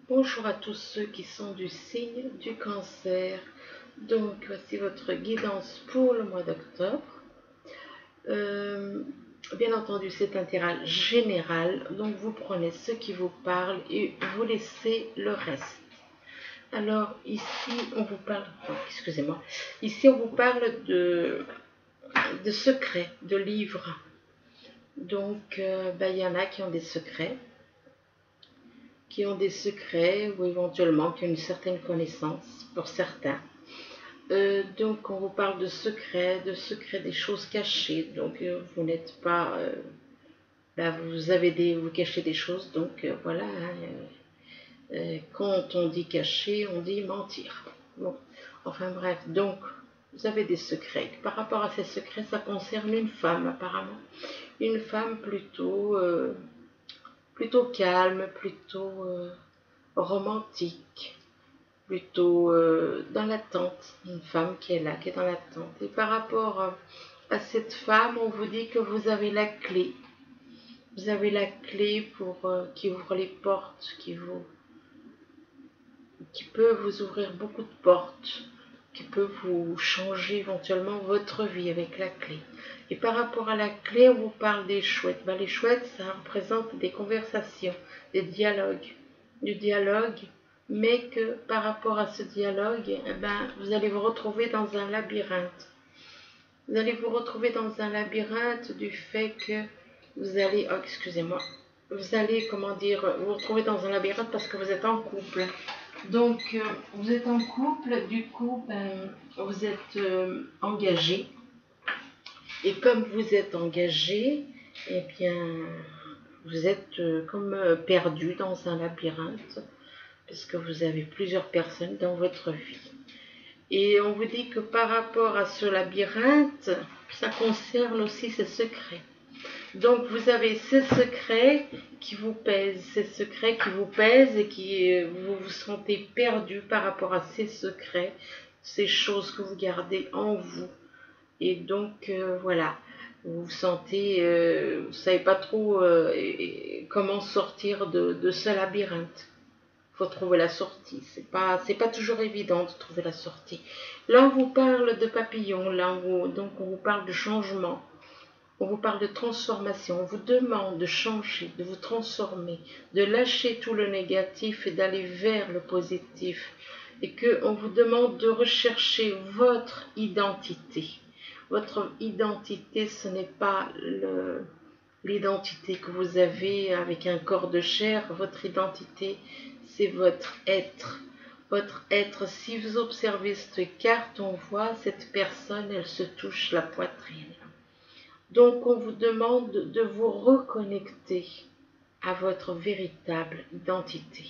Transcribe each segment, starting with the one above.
Bonjour à tous ceux qui sont du signe du cancer. Donc voici votre guidance pour le mois d'octobre. Bien entendu, c'est un tirage général, donc vous prenez ce qui vous parle et vous laissez le reste. Alors ici on vous parle, excusez-moi, ici on vous parle de secrets, de livres. Donc il y en a qui ont des secrets, ou éventuellement qui ont une certaine connaissance pour certains. Donc on vous parle de secrets, des choses cachées. Donc vous n'êtes pas, vous cachez des choses. Donc voilà. Quand on dit cacher, on dit mentir. Bon, enfin bref. Donc vous avez des secrets. Par rapport à ces secrets, ça concerne une femme apparemment, une femme plutôt calme, plutôt romantique, plutôt dans l'attente, une femme qui est là, qui est dans l'attente. Et par rapport à cette femme, on vous dit que vous avez la clé. Vous avez la clé pour qui ouvre les portes, qui peut vous ouvrir beaucoup de portes, qui peut vous changer éventuellement votre vie avec la clé. Et par rapport à la clé, on vous parle des chouettes. Les chouettes, ça représente des conversations, des dialogues, du dialogue, mais que par rapport à ce dialogue, vous allez vous retrouver dans un labyrinthe. Vous allez vous retrouver dans un labyrinthe du fait que vous allez, vous allez, vous retrouver dans un labyrinthe parce que vous êtes en couple. Donc, vous êtes en couple, du coup, vous êtes engagé. Et comme vous êtes engagé, eh bien, vous êtes comme perdu dans un labyrinthe, parce que vous avez plusieurs personnes dans votre vie. Et on vous dit que par rapport à ce labyrinthe, ça concerne aussi ces secrets. Donc vous avez ces secrets qui vous pèsent, et qui vous vous sentez perdu par rapport à ces secrets, ces choses que vous gardez en vous. Et donc voilà, vous vous sentez, vous ne savez pas trop comment sortir de ce labyrinthe. Il faut trouver la sortie. C'est pas toujours évident de trouver la sortie. Là, on vous parle de papillons, donc on vous parle de changement. On vous parle de transformation, on vous demande de changer, de vous transformer, de lâcher tout le négatif et d'aller vers le positif. Et qu'on vous demande de rechercher votre identité. Votre identité, ce n'est pas l'identité que vous avez avec un corps de chair. Votre identité, c'est votre être. Votre être, si vous observez cette carte, on voit cette personne, elle se touche la poitrine. Donc on vous demande de vous reconnecter à votre véritable identité.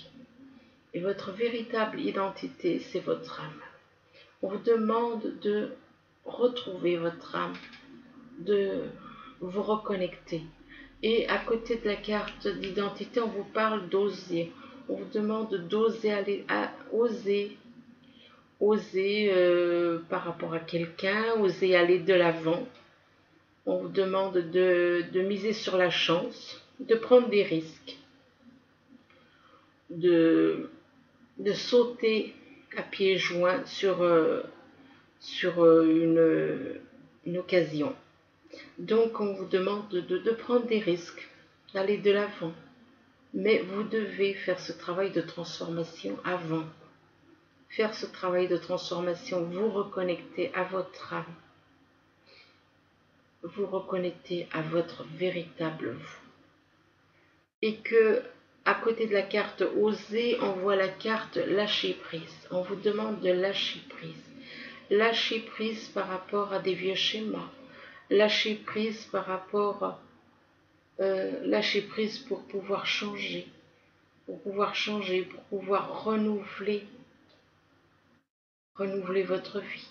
Et votre véritable identité, c'est votre âme. On vous demande de retrouver votre âme, de vous reconnecter. Et à côté de la carte d'identité, on vous parle d'oser. On vous demande d'oser oser par rapport à quelqu'un, oser aller de l'avant. On vous demande de miser sur la chance, de prendre des risques, de sauter à pieds joints sur une occasion. Donc on vous demande de prendre des risques, d'aller de l'avant. Mais vous devez faire ce travail de transformation avant. Faire ce travail de transformation, vous reconnecter à votre âme. Vous reconnecter à votre véritable vous. Et que, à côté de la carte oser, on voit la carte lâcher prise. On vous demande de lâcher prise. Lâcher prise par rapport à des vieux schémas. Lâcher prise par rapport lâcher prise pour pouvoir changer. Pour pouvoir renouveler votre vie.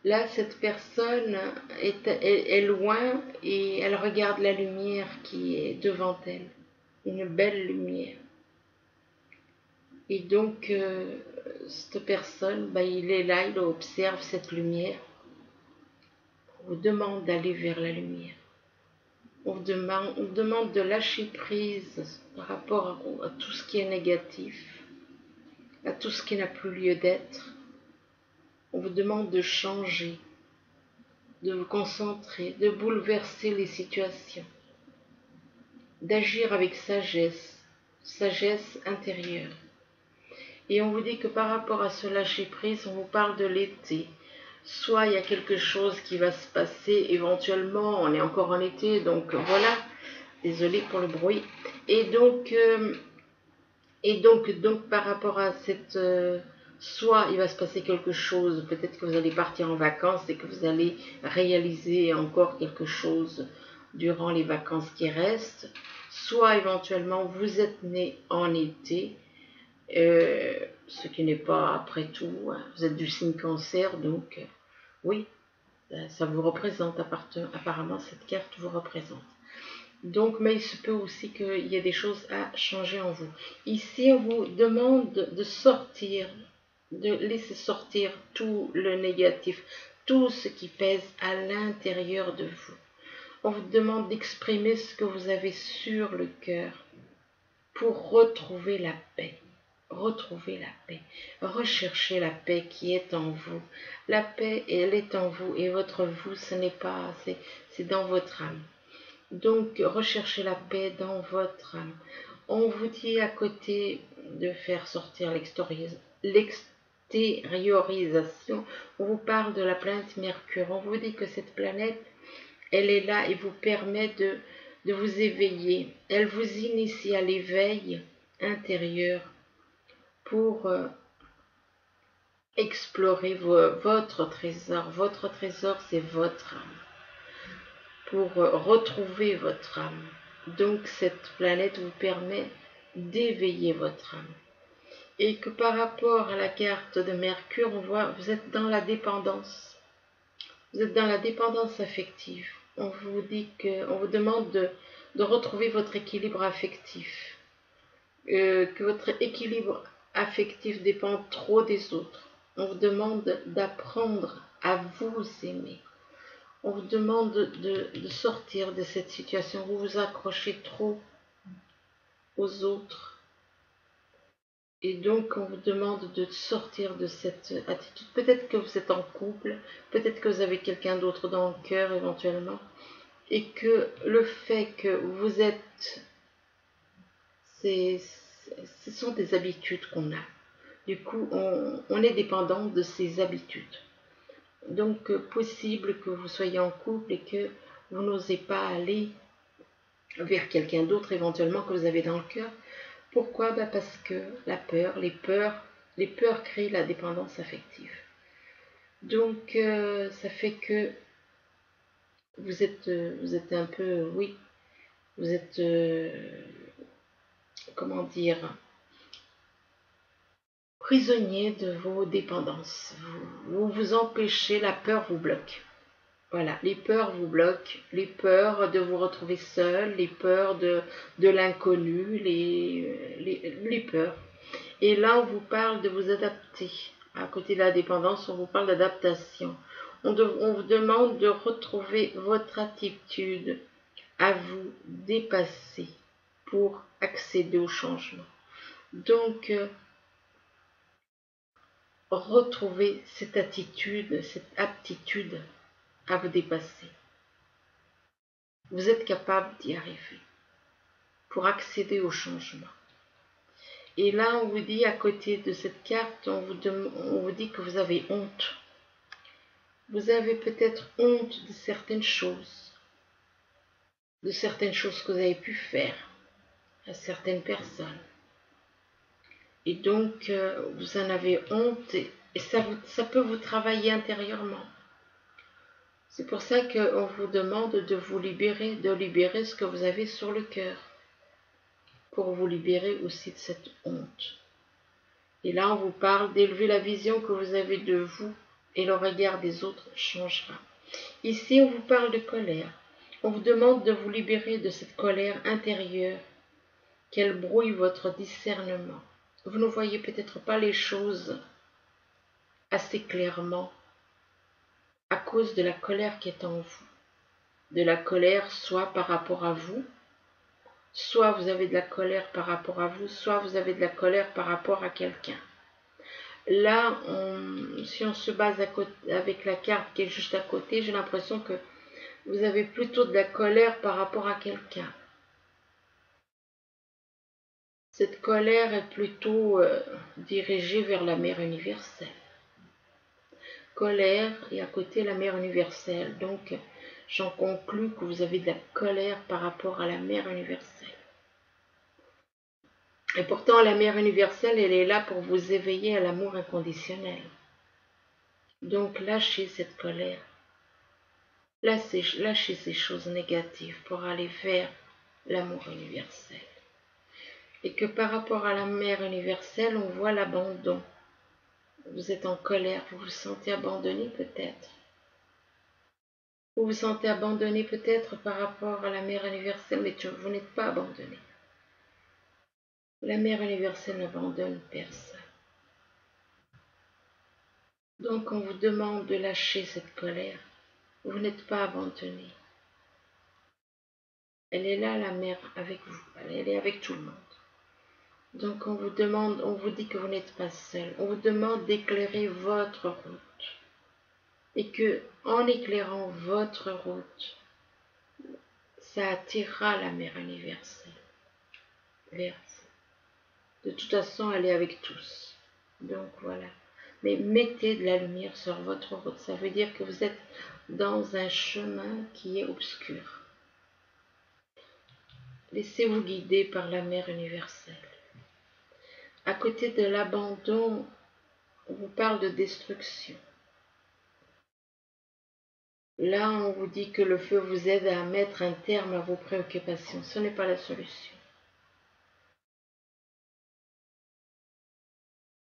Là, cette personne est loin et elle regarde la lumière qui est devant elle. Une belle lumière. Et donc, cette personne, il est là, il observe cette lumière. On vous demande d'aller vers la lumière. on vous demande de lâcher prise par rapport à tout ce qui est négatif, à tout ce qui n'a plus lieu d'être. On vous demande de changer, de vous concentrer, de bouleverser les situations, d'agir avec sagesse, sagesse intérieure. Et on vous dit que par rapport à ce lâcher-prise, on vous parle de l'été. Soit il y a quelque chose qui va se passer, éventuellement, on est encore en été, donc voilà, désolé pour le bruit. Et donc par rapport à cette... soit il va se passer quelque chose, peut-être que vous allez partir en vacances et que vous allez réaliser encore quelque chose durant les vacances qui restent, soit éventuellement vous êtes né en été, ce qui n'est pas après tout, hein, vous êtes du signe cancer, donc oui, ça vous représente, apparemment cette carte vous représente. Donc, mais il se peut aussi qu'il y ait des choses à changer en vous. Ici, on vous demande de sortir, de laisser sortir tout le négatif, tout ce qui pèse à l'intérieur de vous. On vous demande d'exprimer ce que vous avez sur le cœur pour retrouver la paix. Retrouvez la paix. Recherchez la paix qui est en vous. La paix, elle est en vous et votre vous, ce n'est pas, c'est dans votre âme. Donc, recherchez la paix dans votre âme. On vous dit à côté de faire sortir l'extériorisation, on vous parle de la planète Mercure. On vous dit que cette planète, elle est là et vous permet de vous éveiller. Elle vous initie à l'éveil intérieur pour explorer votre trésor. Votre trésor, c'est votre âme. Pour retrouver votre âme. Donc cette planète vous permet d'éveiller votre âme. Et que par rapport à la carte de Mercure, on voit vous êtes dans la dépendance. Vous êtes dans la dépendance affective. On vous dit on vous demande de retrouver votre équilibre affectif. Que votre équilibre affectif dépend trop des autres. On vous demande d'apprendre à vous aimer. On vous demande de sortir de cette situation. Vous vous accrochez trop aux autres. Et donc, on vous demande de sortir de cette attitude. Peut-être que vous êtes en couple, peut-être que vous avez quelqu'un d'autre dans le cœur éventuellement. Et que le fait que vous êtes... ce sont des habitudes qu'on a. Du coup, on est dépendant de ces habitudes. Donc, possible que vous soyez en couple et que vous n'osez pas aller vers quelqu'un d'autre éventuellement que vous avez dans le cœur. Pourquoi? Parce que la peur, les peurs créent la dépendance affective. Donc, ça fait que vous êtes un peu, oui, vous êtes, comment dire, prisonnier de vos dépendances. Vous vous empêchez, la peur vous bloque. Voilà, les peurs vous bloquent, les peurs de vous retrouver seul, les peurs de l'inconnu, les peurs. Et là, on vous parle de vous adapter. À côté de la dépendance, on vous parle d'adaptation. On vous demande de retrouver votre attitude à vous dépasser pour accéder au changement. Donc, retrouvez cette attitude, cette aptitude à vous dépasser. Vous êtes capable d'y arriver pour accéder au changement. Et là, on vous dit, à côté de cette carte, on vous dit que vous avez honte. Vous avez peut-être honte de certaines choses que vous avez pu faire à certaines personnes. Et donc, vous en avez honte et ça peut vous travailler intérieurement. C'est pour ça qu'on vous demande de vous libérer, de libérer ce que vous avez sur le cœur, pour vous libérer aussi de cette honte. Et là, on vous parle d'élever la vision que vous avez de vous et le regard des autres changera. Ici, on vous parle de colère. On vous demande de vous libérer de cette colère intérieure, qu'elle brouille votre discernement. Vous ne voyez peut-être pas les choses assez clairement à cause de la colère qui est en vous. de la colère, soit par rapport à vous, soit vous avez de la colère par rapport à vous, soit vous avez de la colère par rapport à quelqu'un. Là, si on se base avec la carte qui est juste à côté, j'ai l'impression que vous avez plutôt de la colère par rapport à quelqu'un. Cette colère est plutôt dirigée vers la mère universelle. Colère et à côté la mère universelle. Donc, j'en conclus que vous avez de la colère par rapport à la mère universelle. Et pourtant, la mère universelle, elle est là pour vous éveiller à l'amour inconditionnel. Donc, lâchez cette colère. Lâchez ces choses négatives pour aller vers l'amour universel. Et que par rapport à la mère universelle, on voit l'abandon. Vous êtes en colère, vous vous sentez abandonné peut-être. Vous vous sentez abandonné peut-être par rapport à la mère universelle, mais vous n'êtes pas abandonné. La mère universelle n'abandonne personne. Donc on vous demande de lâcher cette colère. Vous n'êtes pas abandonné. Elle est là, la mère, avec vous. Elle est avec tout le monde. Donc on vous demande, on vous dit que vous n'êtes pas seul. On vous demande d'éclairer votre route. Et que, en éclairant votre route, ça attirera la mère universelle vers vous. De toute façon, elle est avec tous. Donc voilà. Mais mettez de la lumière sur votre route. Ça veut dire que vous êtes dans un chemin qui est obscur. Laissez-vous guider par la mère universelle. À côté de l'abandon, on vous parle de destruction. Là, on vous dit que le feu vous aide à mettre un terme à vos préoccupations. Ce n'est pas la solution.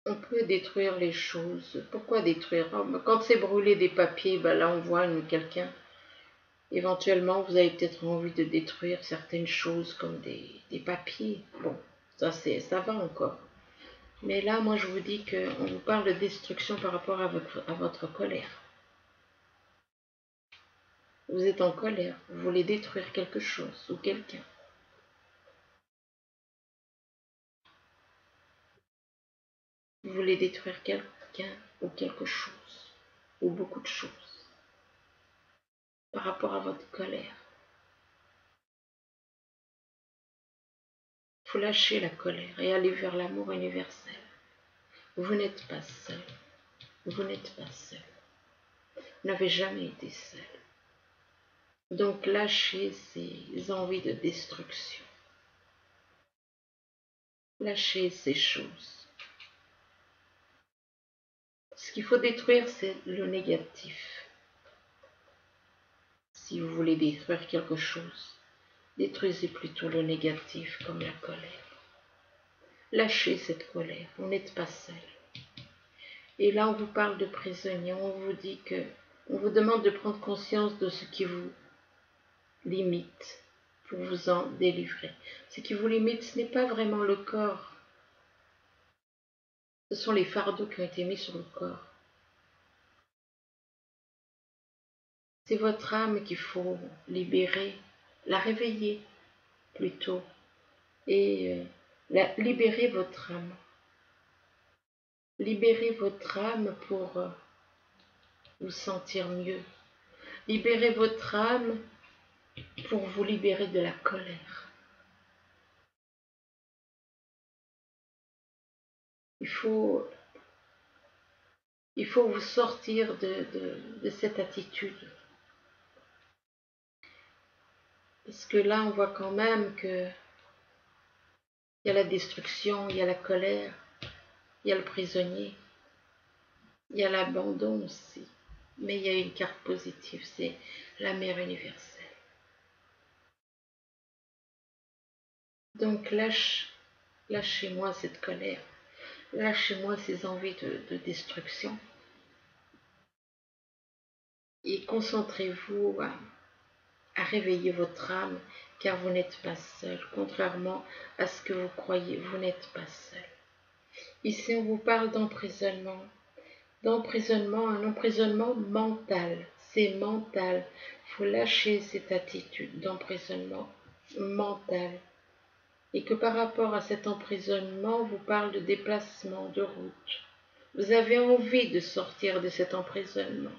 On peut détruire les choses. Pourquoi détruire? Quand c'est brûler des papiers, ben là on voit quelqu'un. Éventuellement, vous avez peut-être envie de détruire certaines choses comme des papiers. Bon, ça va encore. Mais là, moi, je vous dis qu'on vous parle de destruction par rapport à votre colère. Vous êtes en colère, vous voulez détruire quelque chose ou quelqu'un. Vous voulez détruire quelqu'un ou quelque chose, ou beaucoup de choses, par rapport à votre colère. Il faut lâcher la colère et aller vers l'amour universel. Vous n'êtes pas seul. Vous n'êtes pas seul. Vous n'avez jamais été seul. Donc lâchez ces envies de destruction. Lâchez ces choses. Ce qu'il faut détruire, c'est le négatif. Si vous voulez détruire quelque chose, détruisez plutôt le négatif comme la colère. Lâchez cette colère, vous n'êtes pas seul. Et là, on vous parle de prisonnier, on vous dit que, on vous demande de prendre conscience de ce qui vous limite pour vous en délivrer. Ce qui vous limite, ce n'est pas vraiment le corps. Ce sont les fardeaux qui ont été mis sur le corps. C'est votre âme qu'il faut libérer, la réveiller plutôt, et libérer votre âme. Libérez votre âme pour vous sentir mieux. Libérez votre âme pour vous libérer de la colère. Il faut vous sortir de cette attitude. Parce que là, on voit quand même que il y a la destruction, il y a la colère, il y a le prisonnier, il y a l'abandon aussi. Mais il y a une carte positive, c'est la mère universelle. Donc lâchez-moi cette colère, lâchez-moi ces envies de destruction. Et concentrez-vous à réveiller votre âme, car vous n'êtes pas seul. Contrairement à ce que vous croyez, vous n'êtes pas seul. Ici, on vous parle d'emprisonnement. Un emprisonnement mental. c'est mental. Il faut lâcher cette attitude d'emprisonnement mental. Et que par rapport à cet emprisonnement, on vous parle de déplacement, de route. Vous avez envie de sortir de cet emprisonnement.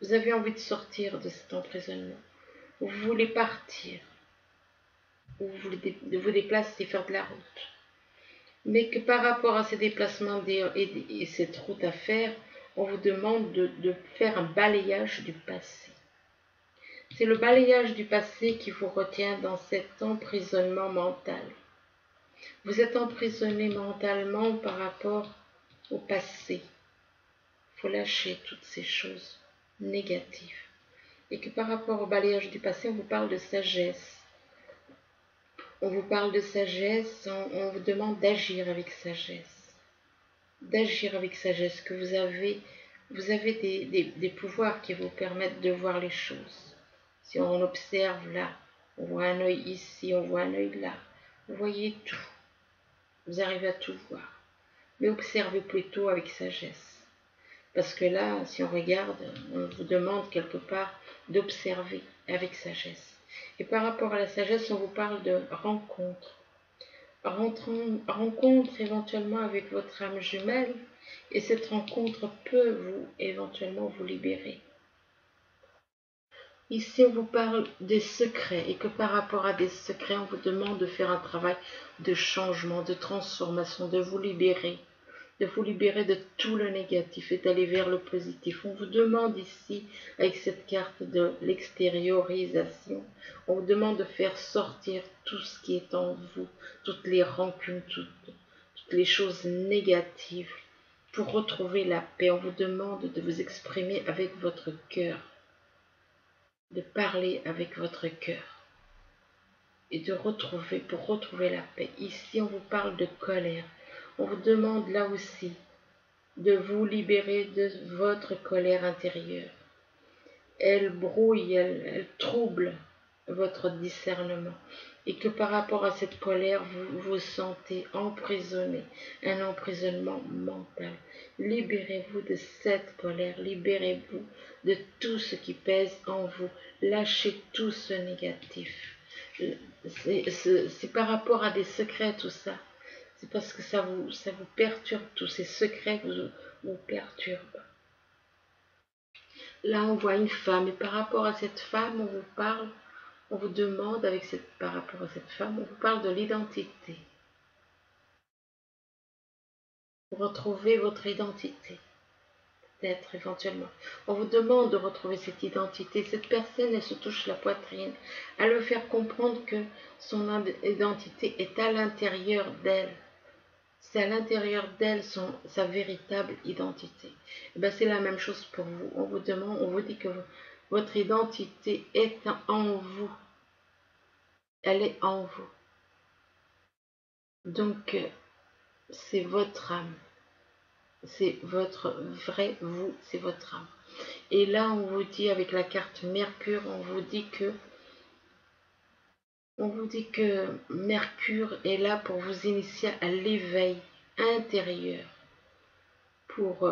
Vous avez envie de sortir de cet emprisonnement. Vous voulez partir. Vous voulez vous déplacer, faire de la route. Mais que par rapport à ces déplacements et cette route à faire, on vous demande de faire un balayage du passé. C'est le balayage du passé qui vous retient dans cet emprisonnement mental. Vous êtes emprisonné mentalement par rapport au passé. Il faut lâcher toutes ces choses négatives. Et que par rapport au balayage du passé, on vous parle de sagesse. On vous parle de sagesse, on vous demande d'agir avec sagesse. D'agir avec sagesse, que vous avez des pouvoirs qui vous permettent de voir les choses. Si on observe là, on voit un œil ici, on voit un œil là. Vous voyez tout. Vous arrivez à tout voir. Mais observez plutôt avec sagesse. Parce que là, si on regarde, on vous demande quelque part d'observer avec sagesse. Et par rapport à la sagesse, on vous parle de rencontre. Rencontre éventuellement avec votre âme jumelle. Et cette rencontre peut éventuellement vous libérer. Ici, on vous parle des secrets et que par rapport à des secrets, on vous demande de faire un travail de changement, de transformation, de vous libérer de tout le négatif et d'aller vers le positif. On vous demande ici, avec cette carte de l'extériorisation, on vous demande de faire sortir tout ce qui est en vous, toutes les rancunes, toutes les choses négatives, pour retrouver la paix. On vous demande de vous exprimer avec votre cœur, de parler avec votre cœur et pour retrouver la paix. Ici, on vous parle de colère. On vous demande là aussi de vous libérer de votre colère intérieure. Elle brouille, elle trouble votre discernement. Et que par rapport à cette colère, vous vous sentez emprisonné, un emprisonnement mental. Libérez-vous de cette colère, libérez-vous de tout ce qui pèse en vous. Lâchez tout ce négatif. C'est par rapport à des secrets tout ça. C'est parce que ça vous perturbe, tous ces secrets vous perturbent. Là, on voit une femme, et par rapport à cette femme, on vous parle, on vous demande, par rapport à cette femme, on vous parle de l'identité. Vous retrouvez votre identité, peut-être éventuellement. On vous demande de retrouver cette identité. Cette personne, elle se touche la poitrine. Elle veut faire comprendre que son identité est à l'intérieur d'elle. C'est à l'intérieur d'elle sa véritable identité. Et bien, c'est la même chose pour vous. On vous dit que votre identité est en vous. Elle est en vous. Donc, c'est votre âme. C'est votre vrai vous, c'est votre âme. Et là, on vous dit avec la carte Mercure, on vous dit que Mercure est là pour vous initier à l'éveil intérieur, pour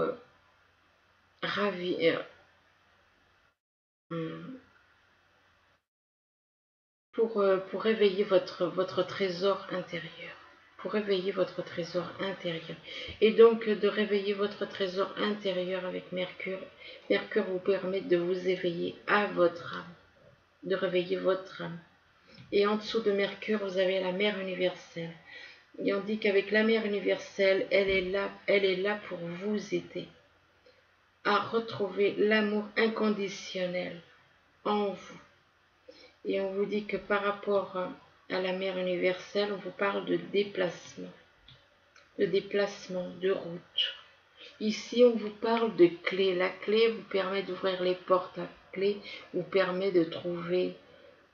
ravir, pour réveiller votre trésor intérieur. Pour réveiller votre trésor intérieur. Et donc, de réveiller votre trésor intérieur avec Mercure, Mercure vous permet de vous éveiller à votre âme, de réveiller votre âme. Et en dessous de Mercure, vous avez la mère universelle. Et on dit qu'avec la mère universelle, elle est là pour vous aider à retrouver l'amour inconditionnel en vous. Et on vous dit que par rapport à la mère universelle, on vous parle de déplacement, de route. Ici, on vous parle de clé. La clé vous permet d'ouvrir les portes. La clé vous permet de trouver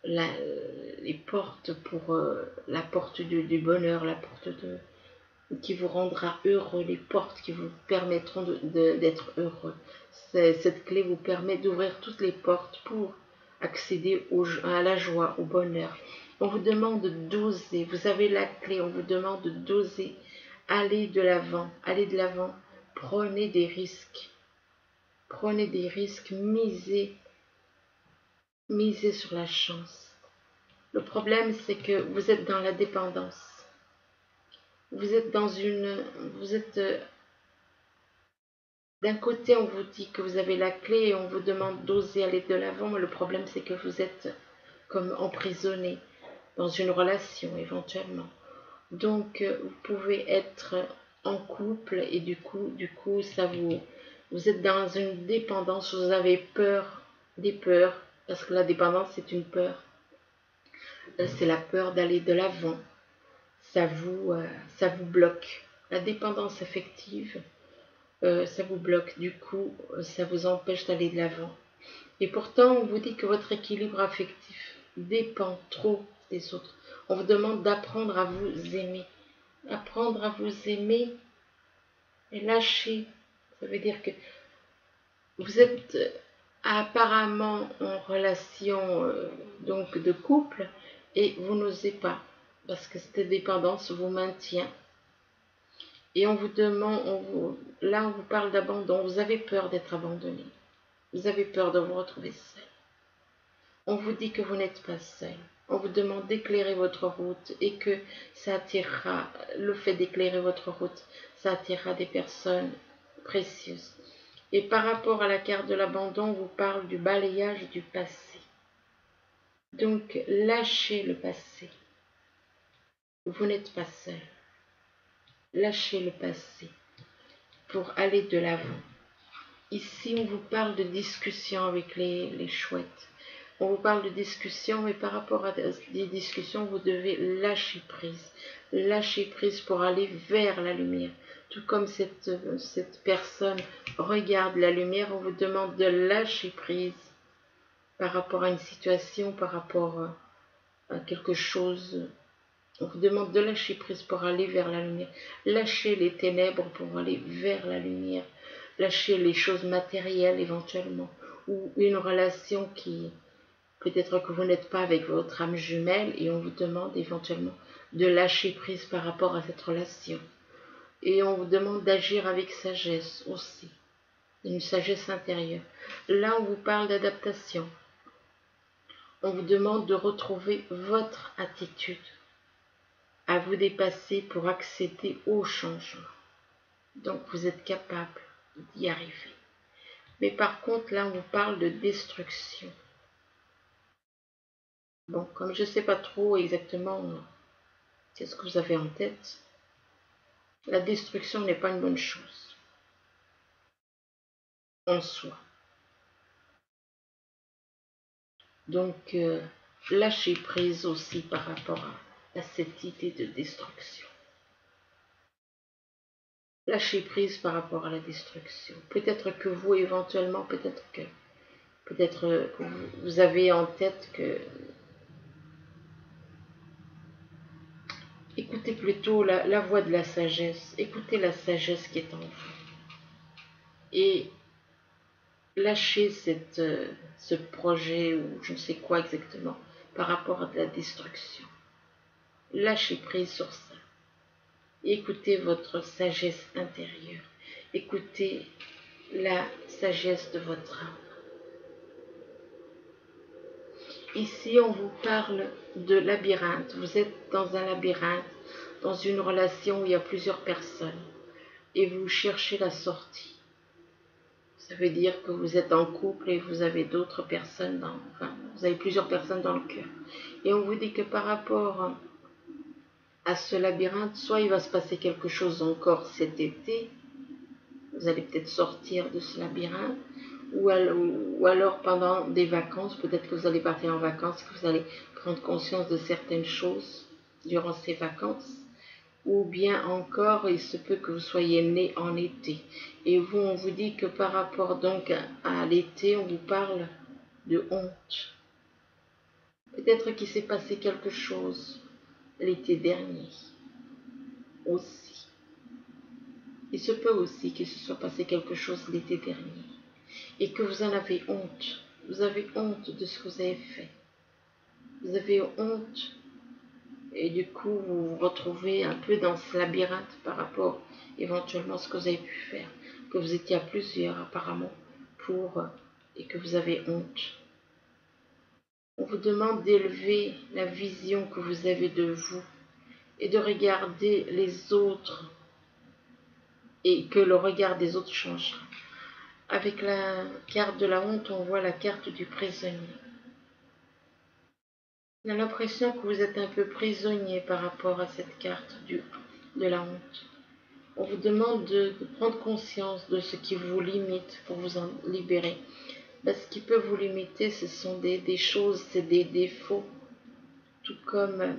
les portes pour la porte du bonheur, la porte qui vous rendra heureux, les portes qui vous permettront d'être heureux. Cette clé vous permet d'ouvrir toutes les portes pour accéder à la joie, au bonheur. On vous demande d'oser, vous avez la clé, on vous demande d'oser, aller de l'avant, prenez des risques. Prenez des risques, misez sur la chance. Le problème, c'est que vous êtes dans la dépendance. Vous êtes d'un côté, on vous dit que vous avez la clé et on vous demande d'oser aller de l'avant, mais le problème, c'est que vous êtes comme emprisonné dans une relation éventuellement. Donc, vous pouvez être en couple et du coup, vous êtes dans une dépendance, vous avez peur, des peurs, parce que la dépendance, c'est une peur. C'est la peur d'aller de l'avant. Ça vous bloque. La dépendance affective, ça vous bloque. Du coup, ça vous empêche d'aller de l'avant. Et pourtant, on vous dit que votre équilibre affectif dépend trop des autres. On vous demande d'apprendre à vous aimer. Apprendre à vous aimer et lâcher. Ça veut dire que vous êtes apparemment en relation donc de couple et vous n'osez pas parce que cette dépendance vous maintient. Et on vous demande, là on vous parle d'abandon, vous avez peur d'être abandonné. Vous avez peur de vous retrouver seul. On vous dit que vous n'êtes pas seul. On vous demande d'éclairer votre route et que ça attirera, le fait d'éclairer votre route, ça attirera des personnes précieuses. Et par rapport à la carte de l'abandon, on vous parle du balayage du passé. Donc, lâchez le passé. Vous n'êtes pas seul. Lâchez le passé pour aller de l'avant. Ici, on vous parle de discussion avec les chouettes. On vous parle de discussion, mais par rapport à des discussions, vous devez lâcher prise. Lâcher prise pour aller vers la lumière. Tout comme cette personne regarde la lumière, on vous demande de lâcher prise par rapport à une situation, par rapport à quelque chose. On vous demande de lâcher prise pour aller vers la lumière. Lâchez les ténèbres pour aller vers la lumière. Lâchez les choses matérielles éventuellement. Ou une relation qui, peut-être que vous n'êtes pas avec votre âme jumelle et on vous demande éventuellement de lâcher prise par rapport à cette relation. Et on vous demande d'agir avec sagesse aussi. Une sagesse intérieure. Là, on vous parle d'adaptation. On vous demande de retrouver votre attitude, à vous dépasser pour accéder au changement. Donc vous êtes capable d'y arriver. Mais par contre, là, on vous parle de destruction. Bon, comme je ne sais pas trop exactement qu'est-ce que vous avez en tête, la destruction n'est pas une bonne chose en soi. Donc, lâchez prise aussi par rapport à cette idée de destruction. Lâchez prise par rapport à la destruction. Peut-être que vous, éventuellement, peut-être que vous avez en tête que... Écoutez plutôt la voix de la sagesse. Écoutez la sagesse qui est en vous. Et lâchez ce projet ou je ne sais quoi exactement par rapport à la destruction. Lâchez prise sur ça. Écoutez votre sagesse intérieure. Écoutez la sagesse de votre âme. Ici, on vous parle de labyrinthe. Vous êtes dans un labyrinthe, dans une relation où il y a plusieurs personnes et vous cherchez la sortie. Ça veut dire que vous êtes en couple et vous avez d'autres personnes vous avez plusieurs personnes dans le cœur. Et on vous dit que par rapport à ce labyrinthe, soit il va se passer quelque chose encore cet été, vous allez peut-être sortir de ce labyrinthe, ou alors pendant des vacances, peut-être que vous allez partir en vacances, que vous allez prendre conscience de certaines choses durant ces vacances, ou bien encore, il se peut que vous soyez né en été. Et vous, on vous dit que par rapport donc à l'été, on vous parle de honte. Peut-être qu'il s'est passé quelque chose l'été dernier aussi. Il se peut aussi qu'il se soit passé quelque chose l'été dernier et que vous en avez honte. Vous avez honte de ce que vous avez fait. Vous avez honte et du coup vous vous retrouvez un peu dans ce labyrinthe par rapport éventuellement à ce que vous avez pu faire, que vous étiez à plusieurs apparemment et que vous avez honte. On vous demande d'élever la vision que vous avez de vous et de regarder les autres et que le regard des autres changera. Avec la carte de la honte, on voit la carte du prisonnier. On a l'impression que vous êtes un peu prisonnier par rapport à cette carte de la honte. On vous demande de prendre conscience de ce qui vous limite pour vous en libérer. Ce qui peut vous limiter, ce sont des choses, c'est des défauts. Tout comme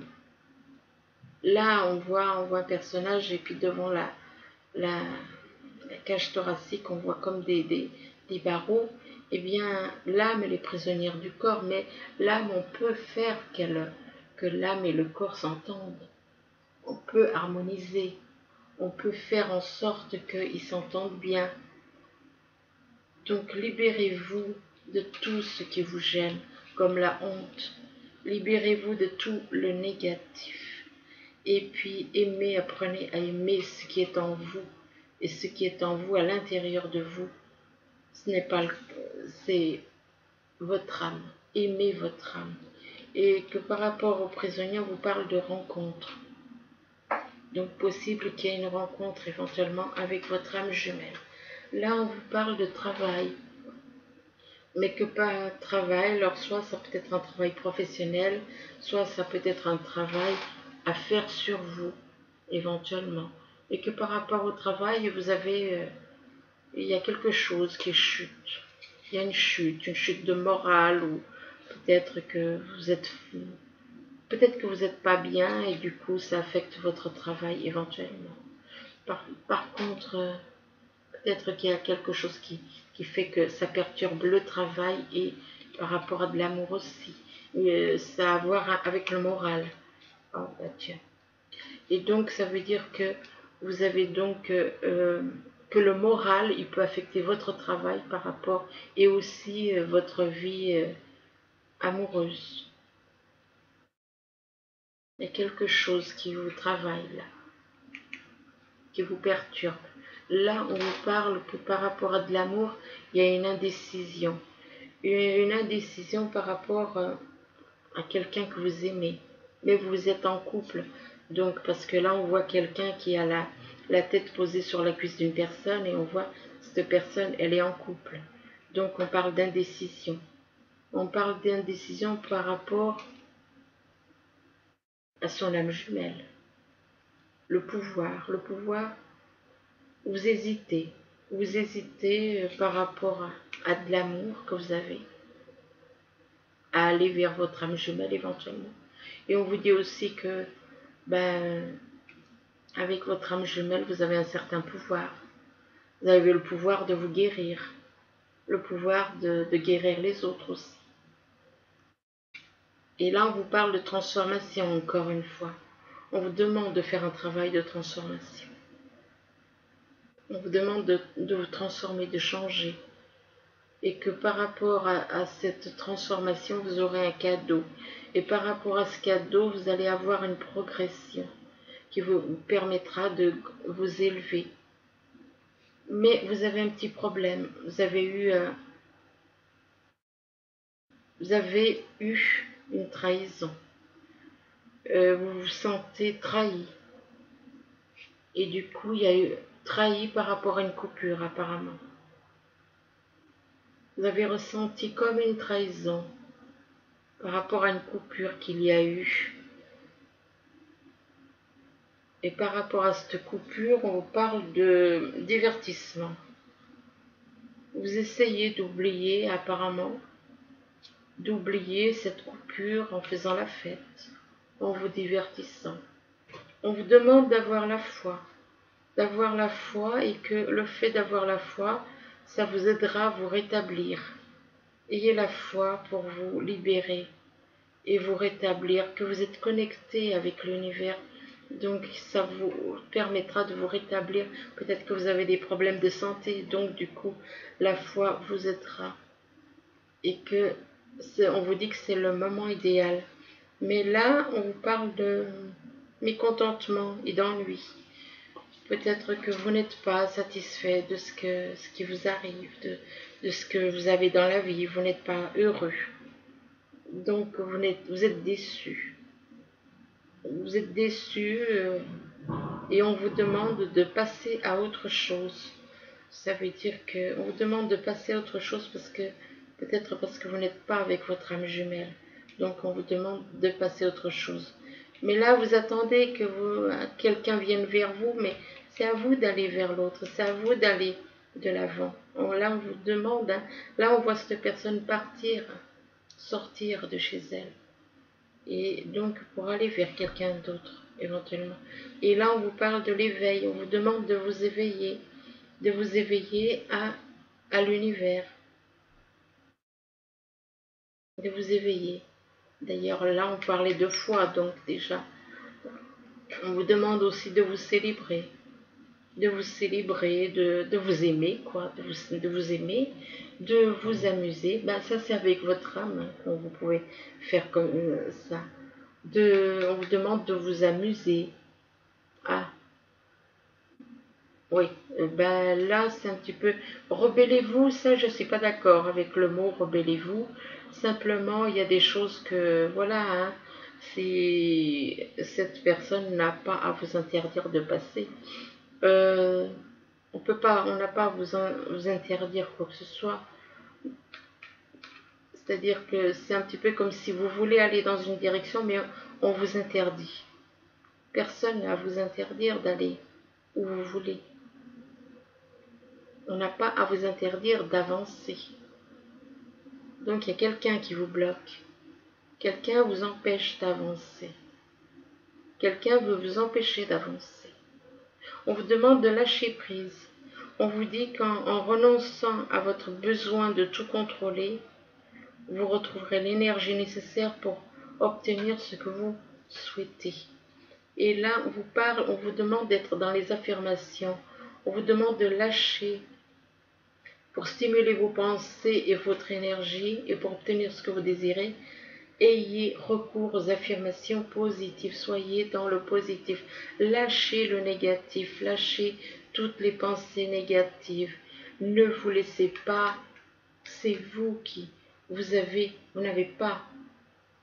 là, on voit un personnage et puis devant la cage thoracique, on voit comme des barreaux. Eh bien, l'âme, elle est prisonnière du corps, mais l'âme, on peut faire que l'âme et le corps s'entendent. On peut harmoniser. On peut faire en sorte qu'ils s'entendent bien. Donc, libérez-vous de tout ce qui vous gêne, comme la honte. Libérez-vous de tout le négatif. Et puis, apprenez à aimer ce qui est en vous. Et ce qui est en vous, à l'intérieur de vous, c'est votre âme. Aimez votre âme. Et que par rapport aux prisonniers, on vous parle de rencontre. Donc, possible qu'il y ait une rencontre éventuellement avec votre âme jumelle. Là, on vous parle de travail. Mais que par travail, alors soit ça peut être un travail professionnel, soit ça peut être un travail à faire sur vous, éventuellement. Et que par rapport au travail, il y a quelque chose qui chute. Il y a une chute de morale, ou peut-être que vous n'êtes pas bien et du coup ça affecte votre travail éventuellement. Par contre, peut-être qu'il y a quelque chose qui fait que ça perturbe le travail et par rapport à de l'amour aussi. Ça a à voir avec le moral. Oh, bah tiens. Et donc, ça veut dire que vous avez donc que le moral, il peut affecter votre travail par rapport et aussi votre vie amoureuse. Il y a quelque chose qui vous travaille là, qui vous perturbe. Là, on vous parle que par rapport à de l'amour, il y a une indécision. Une indécision par rapport à quelqu'un que vous aimez. Mais vous êtes en couple. Donc, parce que là, on voit quelqu'un qui a la tête posée sur la cuisse d'une personne et on voit cette personne, elle est en couple. Donc, on parle d'indécision. On parle d'indécision par rapport à son âme jumelle. Le pouvoir, vous hésitez. Vous hésitez par rapport à de l'amour que vous avez, à aller vers votre âme jumelle éventuellement. Et on vous dit aussi que, avec votre âme jumelle, vous avez un certain pouvoir. Vous avez le pouvoir de vous guérir, le pouvoir de guérir les autres aussi. Et là, on vous parle de transformation encore une fois. On vous demande de faire un travail de transformation. On vous demande de vous transformer, de changer. Et que par rapport à cette transformation, vous aurez un cadeau. Et par rapport à ce cadeau, vous allez avoir une progression qui vous permettra de vous élever. Mais vous avez un petit problème. Vous avez eu une trahison. Vous vous sentez trahi. Et du coup, il y a eu trahi par rapport à une coupure apparemment. Vous avez ressenti comme une trahison par rapport à une coupure qu'il y a eu. Et par rapport à cette coupure, on vous parle de divertissement. Vous essayez d'oublier apparemment, d'oublier cette coupure en faisant la fête, en vous divertissant. On vous demande d'avoir la foi et que le fait d'avoir la foi, ça vous aidera à vous rétablir. Ayez la foi pour vous libérer et vous rétablir, que vous êtes connecté avec l'univers. Donc ça vous permettra de vous rétablir. Peut-être que vous avez des problèmes de santé, donc du coup la foi vous aidera. Et que on vous dit que c'est le moment idéal. Mais là, on vous parle de mécontentement et d'ennui. Peut-être que vous n'êtes pas satisfait de ce qui vous arrive, de ce que vous avez dans la vie. Vous n'êtes pas heureux. Donc vous êtes déçu. Vous êtes déçu et on vous demande de passer à autre chose. Ça veut dire qu'on vous demande de passer à autre chose peut-être parce que vous n'êtes pas avec votre âme jumelle. Donc on vous demande de passer à autre chose. Mais là, vous attendez que quelqu'un vienne vers vous, mais c'est à vous d'aller vers l'autre, c'est à vous d'aller de l'avant. Là, on vous demande, hein, là, on voit cette personne partir, sortir de chez elle. Et donc, pour aller vers quelqu'un d'autre, éventuellement. Et là, on vous parle de l'éveil, on vous demande de vous éveiller à l'univers, de vous éveiller. D'ailleurs, là, on parlait de foi, donc déjà, on vous demande aussi de vous célébrer, de vous aimer, quoi, de vous aimer, de vous amuser. Ben, ça, c'est avec votre âme que vous pouvez faire comme ça. On vous demande de vous amuser. Ah, oui, ben là, c'est un petit peu... Rebellez-vous, ça, je ne suis pas d'accord avec le mot rebellez-vous. Simplement, il y a des choses que, voilà, hein, cette personne n'a pas à vous interdire de passer. On n'a pas à vous interdire quoi que ce soit. C'est-à-dire que c'est un petit peu comme si vous voulez aller dans une direction, mais on vous interdit. Personne n'a à vous interdire d'aller où vous voulez. On n'a pas à vous interdire d'avancer. Donc il y a quelqu'un qui vous bloque. Quelqu'un vous empêche d'avancer. Quelqu'un veut vous empêcher d'avancer. On vous demande de lâcher prise. On vous dit qu'en renonçant à votre besoin de tout contrôler, vous retrouverez l'énergie nécessaire pour obtenir ce que vous souhaitez. Et là, on vous demande d'être dans les affirmations. On vous demande de lâcher pour stimuler vos pensées et votre énergie et pour obtenir ce que vous désirez. Ayez recours aux affirmations positives, soyez dans le positif, lâchez le négatif, lâchez toutes les pensées négatives, ne vous laissez pas, c'est vous n'avez pas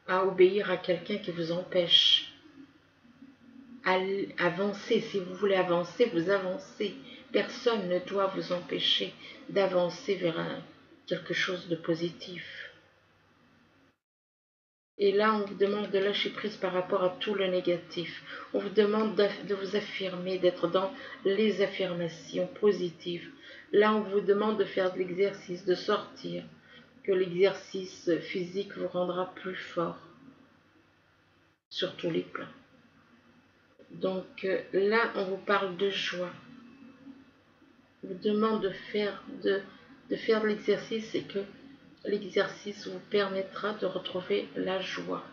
à obéir à quelqu'un qui vous empêche à avancer. Si vous voulez avancer, vous avancez, personne ne doit vous empêcher d'avancer vers quelque chose de positif. Et là, on vous demande de lâcher prise par rapport à tout le négatif. On vous demande de vous affirmer, d'être dans les affirmations positives. Là, on vous demande de faire de l'exercice, de sortir, que l'exercice physique vous rendra plus fort sur tous les plans. Donc là, on vous parle de joie. On vous demande de faire de l'exercice et que l'exercice vous permettra de retrouver la joie.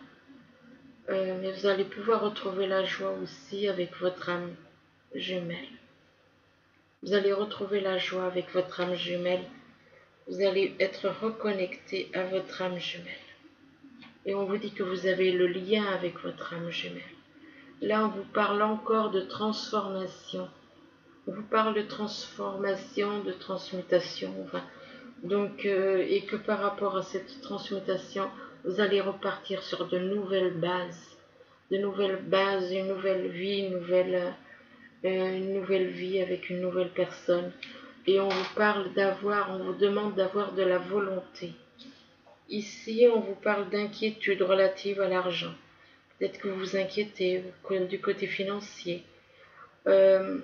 Mais vous allez pouvoir retrouver la joie aussi avec votre âme jumelle. Vous allez retrouver la joie avec votre âme jumelle. Vous allez être reconnecté à votre âme jumelle. Et on vous dit que vous avez le lien avec votre âme jumelle. Là, on vous parle encore de transformation. On vous parle de transformation, de transmutation. Enfin, donc, et que par rapport à cette transmutation, vous allez repartir sur de nouvelles bases, une nouvelle vie, une nouvelle vie avec une nouvelle personne. Et on vous demande d'avoir de la volonté. Ici, on vous parle d'inquiétude relative à l'argent. Peut-être que vous vous inquiétez du côté financier. On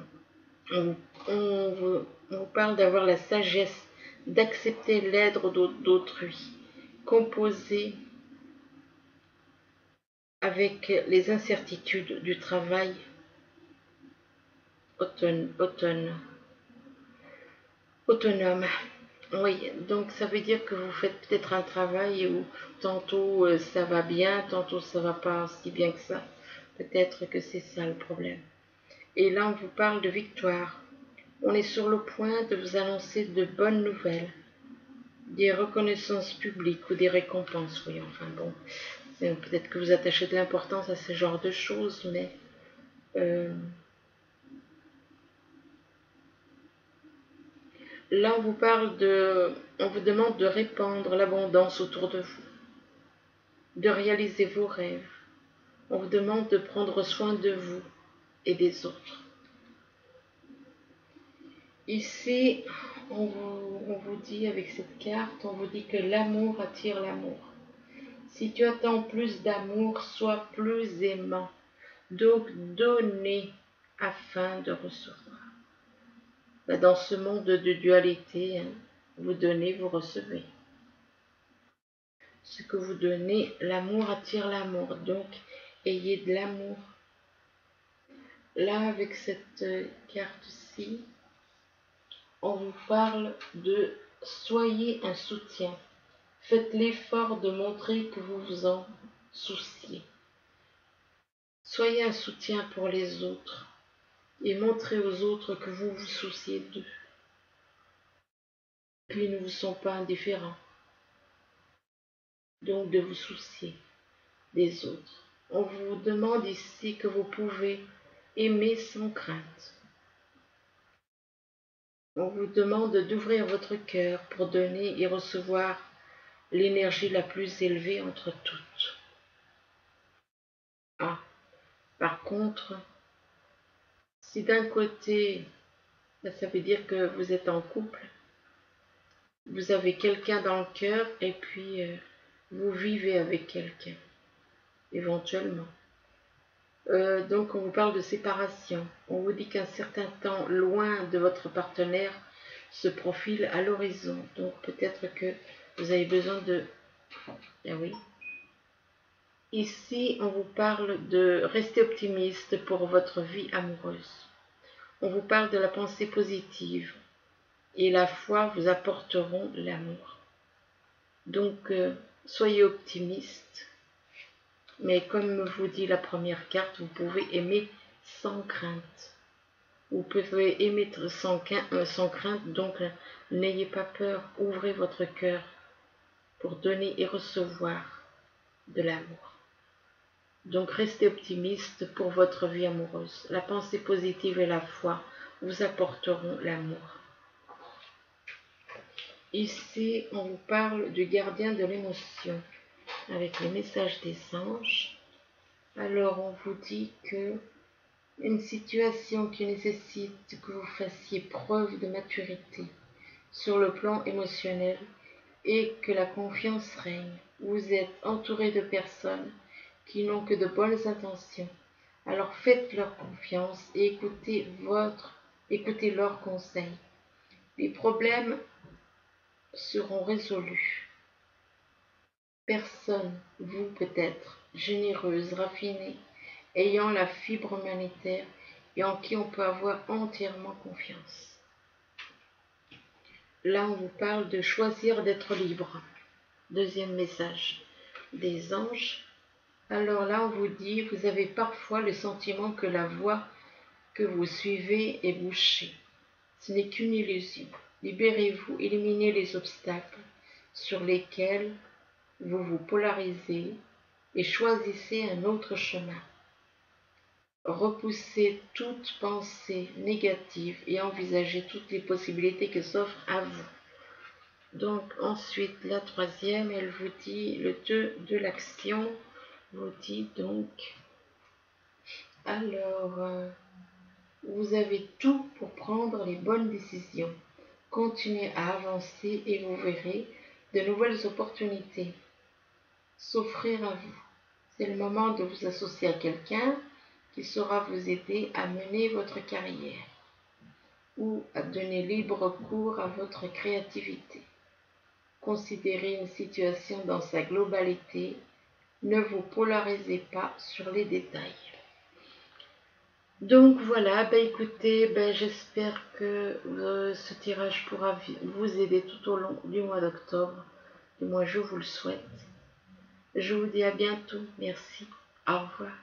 vous parle d'avoir la sagesse, d'accepter l'aide d'autrui, composer avec les incertitudes du travail autonome. Oui, donc ça veut dire que vous faites peut-être un travail où tantôt ça va bien, tantôt ça va pas si bien que ça. Peut-être que c'est ça le problème. Et là, on vous parle de victoire. On est sur le point de vous annoncer de bonnes nouvelles, des reconnaissances publiques ou des récompenses. Oui, enfin bon, peut-être que vous attachez de l'importance à ce genre de choses, mais Là, on vous demande de répandre l'abondance autour de vous, de réaliser vos rêves. On vous demande de prendre soin de vous et des autres. Ici, on vous dit avec cette carte, on vous dit que l'amour attire l'amour. Si tu attends plus d'amour, sois plus aimant. Donc, donnez afin de recevoir. Dans ce monde de dualité, vous donnez, vous recevez. Ce que vous donnez, l'amour attire l'amour. Donc, ayez de l'amour. Là, avec cette carte-ci, on vous parle de soyez un soutien. Faites l'effort de montrer que vous vous en souciez. Soyez un soutien pour les autres et montrez aux autres que vous vous souciez d'eux. Ils ne vous sont pas indifférents. Donc de vous soucier des autres. On vous demande ici que vous pouvez aimer sans crainte. On vous demande d'ouvrir votre cœur pour donner et recevoir l'énergie la plus élevée entre toutes. Ah, par contre, si d'un côté, ça veut dire que vous êtes en couple, vous avez quelqu'un dans le cœur et puis vous vivez avec quelqu'un, éventuellement. Donc on vous parle de séparation. On vous dit qu'un certain temps loin de votre partenaire se profile à l'horizon. Donc peut-être que vous avez besoin de... Ah oui. Ici, on vous parle de rester optimiste pour votre vie amoureuse. On vous parle de la pensée positive et la foi vous apporteront l'amour. Donc, soyez optimiste. Mais comme vous dit la première carte, vous pouvez aimer sans crainte. Vous pouvez aimer sans crainte, donc n'ayez pas peur, ouvrez votre cœur pour donner et recevoir de l'amour. Donc restez optimiste pour votre vie amoureuse. La pensée positive et la foi vous apporteront l'amour. Ici, on vous parle du gardien de l'émotion avec les messages des anges. Alors on vous dit que une situation qui nécessite que vous fassiez preuve de maturité sur le plan émotionnel et que la confiance règne. Vous êtes entouré de personnes qui n'ont que de bonnes intentions. Alors faites leur confiance et écoutez leurs conseils. Les problèmes seront résolus. Personne, vous peut-être, généreuse, raffinée, ayant la fibre humanitaire et en qui on peut avoir entièrement confiance. Là, on vous parle de choisir d'être libre. Deuxième message des anges. Alors là, on vous dit, vous avez parfois le sentiment que la voie que vous suivez est bouchée. Ce n'est qu'une illusion. Libérez-vous, éliminez les obstacles sur lesquels vous vous polarisez et choisissez un autre chemin. Repoussez toute pensée négative et envisagez toutes les possibilités que s'offrent à vous. Donc ensuite, la troisième, elle vous dit, le 2 de l'action, vous dit donc, alors, vous avez tout pour prendre les bonnes décisions. Continuez à avancer et vous verrez de nouvelles opportunités s'offrir à vous. C'est le moment de vous associer à quelqu'un qui saura vous aider à mener votre carrière ou à donner libre cours à votre créativité. Considérez une situation dans sa globalité. Ne vous polarisez pas sur les détails. Donc voilà, écoutez, j'espère que ce tirage pourra vous aider tout au long du mois d'octobre. Du moins, je vous le souhaite. Je vous dis à bientôt. Merci. Au revoir.